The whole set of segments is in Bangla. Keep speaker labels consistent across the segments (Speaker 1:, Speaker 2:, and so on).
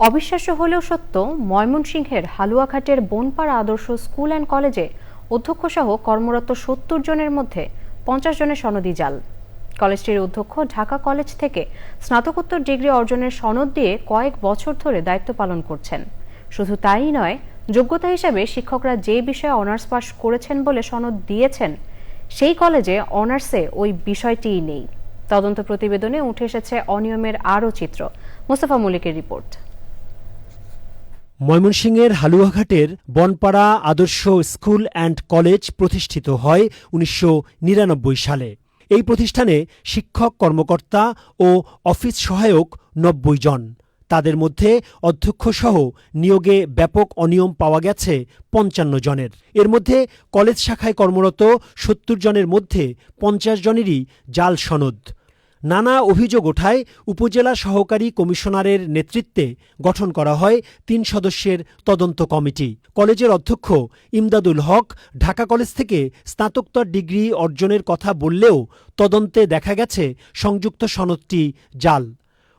Speaker 1: অবিশ্বাস্য হলেও সত্য, ময়মনসিংহের হালুয়াঘাটের বনপাড়া আদর্শ স্কুল অ্যান্ড কলেজে অধ্যক্ষসহ কর্মরত ৭০ জনের মধ্যে ৫০ জনের সনদি জাল। কলেজটির অধ্যক্ষ ঢাকা কলেজ থেকে স্নাতকোত্তর ডিগ্রি অর্জনের সনদ দিয়ে কয়েক বছর ধরে দায়িত্ব পালন করছেন। শুধু তাই নয়, যোগ্যতা হিসাবে শিক্ষকরা যে বিষয়ে অনার্স পাস করেছেন বলে সনদ দিয়েছেন, সেই কলেজে অনার্সে ওই বিষয়টিই নেই। তদন্ত প্রতিবেদনে উঠে এসেছে অনিয়মের আরও চিত্র। মোস্তফা মল্লিকের রিপোর্ট।
Speaker 2: ময়মনসিংহের হালুয়াঘাটের বনপাড়া আদর্শ স্কুল অ্যান্ড কলেজ প্রতিষ্ঠিত হয় ১৯৯৯ সালে। এই প্রতিষ্ঠানে শিক্ষক কর্মকর্তা ও অফিস সহায়ক ৯০ জন। তাদের মধ্যে অধ্যক্ষসহ নিয়োগে ব্যাপক অনিয়ম পাওয়া গেছে ৫৫ জনের। এর মধ্যে কলেজ শাখায় কর্মরত ৭০ জনের মধ্যে ৫০ জনেরই জাল সনদ। নানা অভিযোগ ওঠায় উপজেলা সহকারী কমিশনারের নেতৃত্বে গঠন করা হয় ৩ সদস্যের তদন্ত কমিটি। কলেজের অধ্যক্ষ ইমদাদুল হক ঢাকা কলেজ থেকে স্নাতকোত্তর ডিগ্রি অর্জনের কথা বললেও তদন্তে দেখা গেছে সংযুক্ত সনদটি জাল।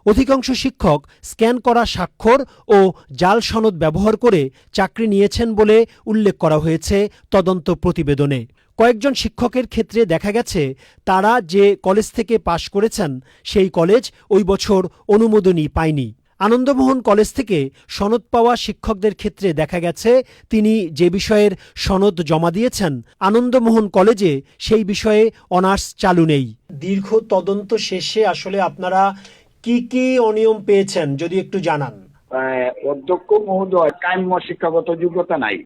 Speaker 2: অধিকাংশ শিক্ষক স্ক্যান করা স্বাক্ষর ও জাল সনদ ব্যবহার করে চাকরি নিয়েছেন বলে উল্লেখ করা হয়েছে তদন্ত প্রতিবেদনে। কয়েকজন শিক্ষকের ক্ষেত্রে দেখা গেছে তারা যে কলেজ থেকে পাশ করেছেন সেই কলেজ ওই বছর অনুমোদনই পায়নি। আনন্দমোহন কলেজ থেকে সনদ পাওয়া শিক্ষকদের ক্ষেত্রে দেখা গেছে তিনি যে বিষয়ের সনদ জমা দিয়েছেন আনন্দমোহন কলেজে সেই বিষয়ে অনার্স চালু নেই। দীর্ঘ তদন্ত শেষে আসলে আপনারা কি কি অনিয়ম পেয়েছেন যদি একটু জানান।
Speaker 3: অধ্যক্ষ মহোদয় কাম্য শিক্ষাগত যোগ্যতা নাই,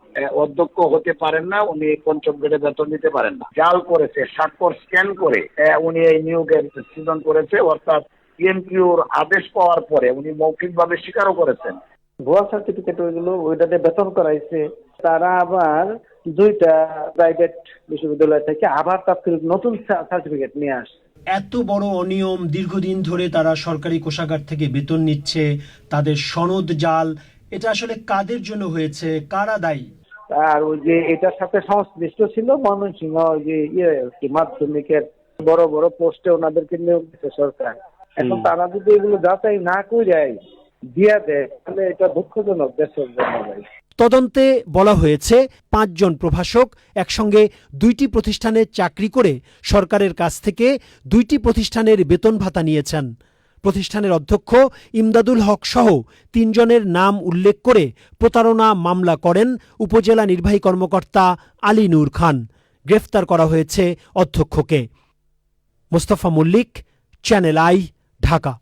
Speaker 3: অধ্যক্ষ হতে পারেন না, উনি পঞ্চম গ্রেডে বেতন নিতে পারেন না। জাল করেছে, স্বাক্ষর স্ক্যান করে উনি এই নিয়োগের সৃজন করেছে, অর্থাৎ পিএমকিউর আদেশ পাওয়ার পরে উনি মৌখিকভাবে স্বীকারও করেছেন।
Speaker 4: ভুয়া সার্টিফিকেট ওইগুলো ওইটাতে বেতন করাইছে। তারা আবার 2টা প্রাইভেট বিশ্ববিদ্যালয় থেকে আবার তাৎক্ষণিক নতুন সার্টিফিকেট নিয়ে আসে।
Speaker 2: এত বড় অনিয়ম, দীর্ঘদিন ধরে তারা সরকারি কোষাগার থেকে বেতন নিচ্ছে, তাদের সনদ জাল, এটা আসলে কাদের জন্য হয়েছে, কারা দায়ী?
Speaker 4: আর ওই যে এটার সাথে সংশ্লিষ্ট ছিল ময়মনসিংহ যে মাধ্যমিকের বড় বড় পোস্টে ওনাদেরকে নিয়োগ দিচ্ছে সরকার। এখন তারা যদি এগুলো যাচাই না করে দিয়া দেয় তাহলে এটা দুঃখজনক দেশের জন্য।
Speaker 2: তদন্তে বলা হয়েছে ৫ জন প্রভাষক একসঙ্গে ২টি প্রতিষ্ঠানে চাকরি করে সরকারের কাছ থেকে ২টি প্রতিষ্ঠানের বেতন ভাতা নিয়েছেন। প্রতিষ্ঠানের অধ্যক্ষ ইমদাদুল হক সহ ৩ জনের নাম উল্লেখ করে প্রতারণা মামলা করেন উপজেলা নির্বাহী কর্মকর্তা আলী নূর খান। গ্রেফতার করা হয়েছে অধ্যক্ষকে। Mostafa Mallick, channel I, Dhaka.